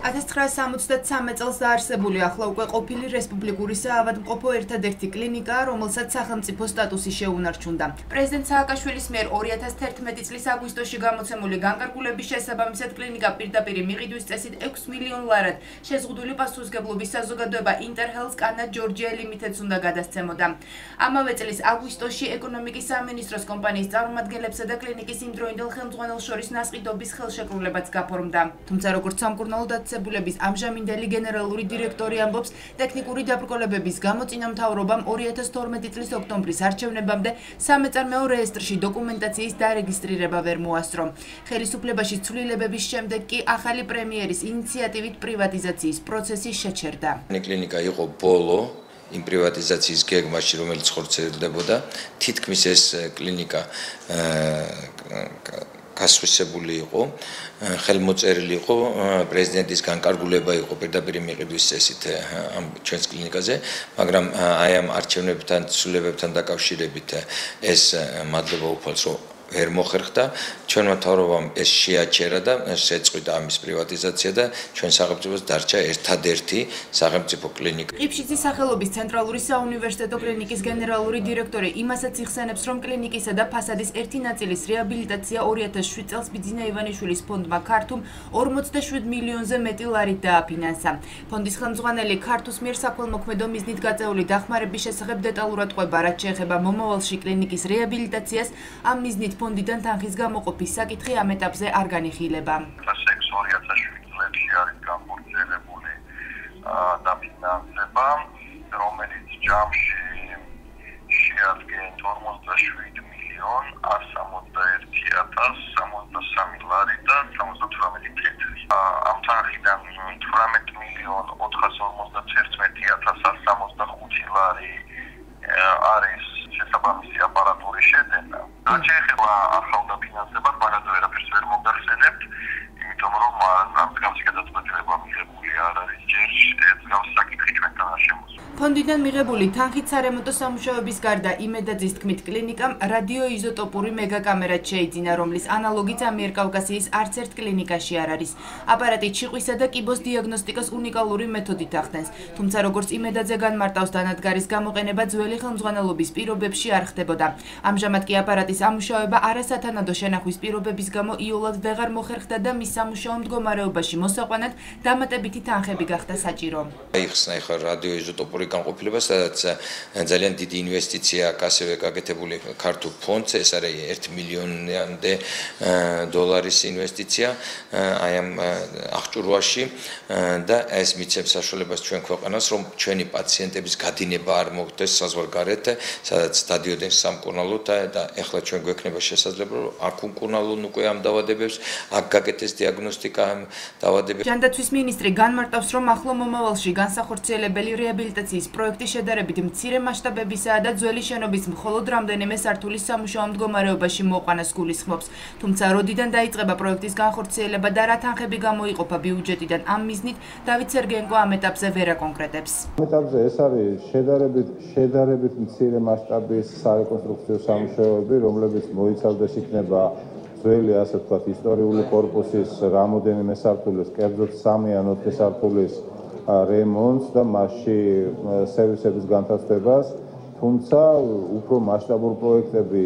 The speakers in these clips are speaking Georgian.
1973 წელს დაარსებული ახლა უკვე ყოფილი რესპუბლიკური საავადმყოფო ერთადერთი კლინიკაა, რომელსაც სახელმწიფო სტატუსი შეუნარჩუნდა. პრეზიდენტ სააკაშვილის მიერ 2011 წლის აგვისტოში გამოცემული განკარგულების შესაბამისად კლინიკა პირდაპირ მიყიდვის წესით 6 მილიონ ლარად შეზღუდული პასუხისმგებლობის საზოგადოება ინტერჰელს კანა ჯორჯია ლიმიტედს უნდა გადასცემოდა. ამავე წლის აგვისტოში ეკონომიკის სამინისტროს კომპანიის წარმომადგენლებსა და კლინიკის იმდროინდელ ხელმძღვანელს შორის ნასყიდობის ხელშეკრულებაც გაფორმდა. თუმცა როგორც სამკურნალო დაწესებულების ამჟამინდელი გენერალური დირექტორი ამბობს, ტექნიკური დაბრკოლებების გამო წინამთავრობამ 2012 წლის ოქტომბრის არჩევნებამდე სამეწარმეო რეესტრში დოკუმენტაციის დარეგისტრირება ვერ მოასწრო. ხელისუფლებაში ცვლილებების შემდეგ კი ახალი პრემიერის ინიციატივით პრივატიზაციის პროცესი შეჩერდა. კლინიკა იყო ბოლო იმ პრივატიზაციის გეგმაში, რომელიც ხორციელდებოდა. თითქმის ეს კლინიკა გასხვისებული იყო, ხელმოწერილი იყო, პრეზიდენტის განკარგულება იყო პირდაპირ მიყიდვის წესით ამ ჩვენს კლინიკაზე, მაგრამ აი ამ არჩევნებთან, ცვლილებებთან დაკავშირებით ეს მადლობა უფალს ვერ მოხერხდა. ჩვენმა მთავრობამ ეს შეაჩერა და შეწყვიტა ამის პრივატიზაცია და ჩვენ სახელმწიფოს დარჩა ერთადერთი სახელმწიფო კლინიკა. ყიფშიძის სახელობის ცენტრალური საუნივერსიტეტო კლინიკის გენერალური დირექტორი იმასაც იხსენებს, რომ კლინიკისა და ფასადის ერთი ნაწილის რეაბილიტაცია 2007 წელს ბიძინა ივანიშვილის ფონდმა ქართუმ 47 მილიონზე მეტი ლარით დააფინანსა. ფონდის ხელმძღვანელი ქართუს მიერ საქველმოქმედო მიზნით გაწეული დახმარების შესახებ დეტალურად ყვება, რაც შეეხება მომავალში კლინიკის რეაბილიტაციას, ამ მიზნით ფონდიდან თანხის გამოყოფის საკითხი ამ ეტაპზე არ განიხილება. 2007 წლებში არის განხორციელებული დაფინანსება, რომელიც ჯამში შეადგენს 47 მილიონ 161,063 ლარი და 78 ცენტი. ამ თანხიდან 18 მილიონ 451,165 ლარი არის შესაბამისი აპარატურის შეძენა. შეეხება ახალ დაფინანსებას, მაგათ ვერაფერს ვერ მოგახსენებთ, იმიტომ რომ ამ მსგავსი გადაწყვეტილება მიღებული არ არის ჯერ ეს მსგავსი საკითხი ჩვენთან არ შემოსულა. ფონდიდან მიღებული თანხით სარემონტო სამუშაოების გარდა იმედაძის თქმით კლინიკამ რადიოიზოტოპური მეგაკამერაც შეიძინა, რომლის ანალოგიც ამიერკავკასიის არც ერთ კლინიკაში არ არის. აპარატი ჩიყვისა და კიბოს დიაგნოსტიკას უნიკალური მეთოდით ახდენს, თუმცა როგორც იმედაძე განმარტავს, დანადგარის გამოყენება ძველი ხელმძღვანელობის პირობებში არ ხდებოდა. ამჟამად კი აპარატის ამუშავება არასათანადო შენახვის პირობების გამო იოლად ვეღარ მოხერხდა და მის სამუშაო მდგომარეობაში მოსაყვანად დამატებითი თანხები გახდა საჭირო. იხსნა ახლა რადიოიზოტოპური განყოფილება, სადაც ძალიან დიდი ინვესტიცია აქვს ასევე გაკეთებული ქართულ ფონდს, ეს არის 1 მილიონამდე დოლარის ინვესტიცია აი ამ აღჭურვაში და ეს მიცემს საშუალებას ჩვენ ქვეყანას, რომ ჩვენი პაციენტების გადინება არ მოხდეს საზღვარგარეთ, სადაც დადიოდნენ სამკურნალოდ და ეხლა ჩვენ გვექნება შესაძლებლობა, რომ აქ უმკურნალონ უკვე ამ დაავადებებს, აქ გაკეთდეს დიაგნოსტიკა ამ დაავადებებს. ჯანდაცვის მინისტრი განმარტავს, რომ ახლო მომავალში განსახორციელებელი რეაბილიტაციის პროექტი შედარებით მცირე მასშტაბებისაა და ძველი შენობის მხოლოდ რამდენიმე სართულის სამუშაო მდგომარეობაში მოყვანას გულისხმობს. თუმცა როდიდან დაიწყება პროექტის განხორციელება და რა თანხები გამოიყოფა ბიუჯეტიდან ამ მიზნით, დავით სერგეენკო ამ ეტაპზე ვერ აკონკრეტებს. ამ ეტაპზე ეს არის შედარებით მცირე მასშტაბის სარეკონსტრუქციო სამუშაოები, რომლებიც მოიცავდეს იქნება ძველი, ასე ვთქვათ, ისტორიული კორპუსის რამოდენიმე სართულის, კერძოდ 3 ან 4 სართულის რემონტს და მასში სერვისების განთავსებას, თუმცა უფრო მასშტაბური პროექტები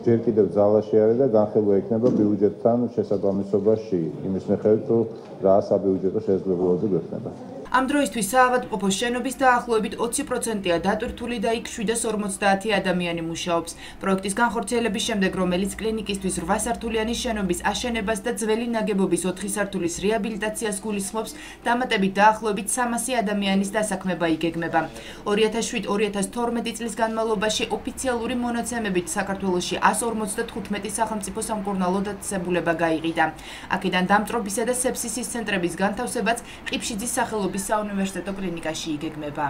ჯერ კიდევ ძალაში არის და განხილვა იქნება ბიუჯეტთან შესაბამისობაში, იმის მიხედვით თუ რა საბიუჯეტო შესაძლებლობები გვექნება. ამ დროისთვის საავადმყოფოს შენობის დაახლოებით 20%-ია დატვირთული და იქ 750 ადამიანი მუშაობს. პროექტის განხორციელების შემდეგ, რომელიც კლინიკისთვის 8 სართულიანი შენობის აშენებას და ძველი ნაგებობის 4 სართულის რეაბილიტაციას გულისხმობს, დამატებით დაახლოებით 300 ადამიანის დასაქმება იგეგმება. 2007-2012 წლის განმავლობაში ოფიციალური მონაცემებით საქართველოში 155 სახელმწიფო სამკურნალო დაწესებულება გაიყიდა. აქედან დამწრობისა და სეფსისის ცენტრების განთავსებაც ყიფშიძის სახელობის საუნივერსიტეტო კლინიკაში იგეგმება.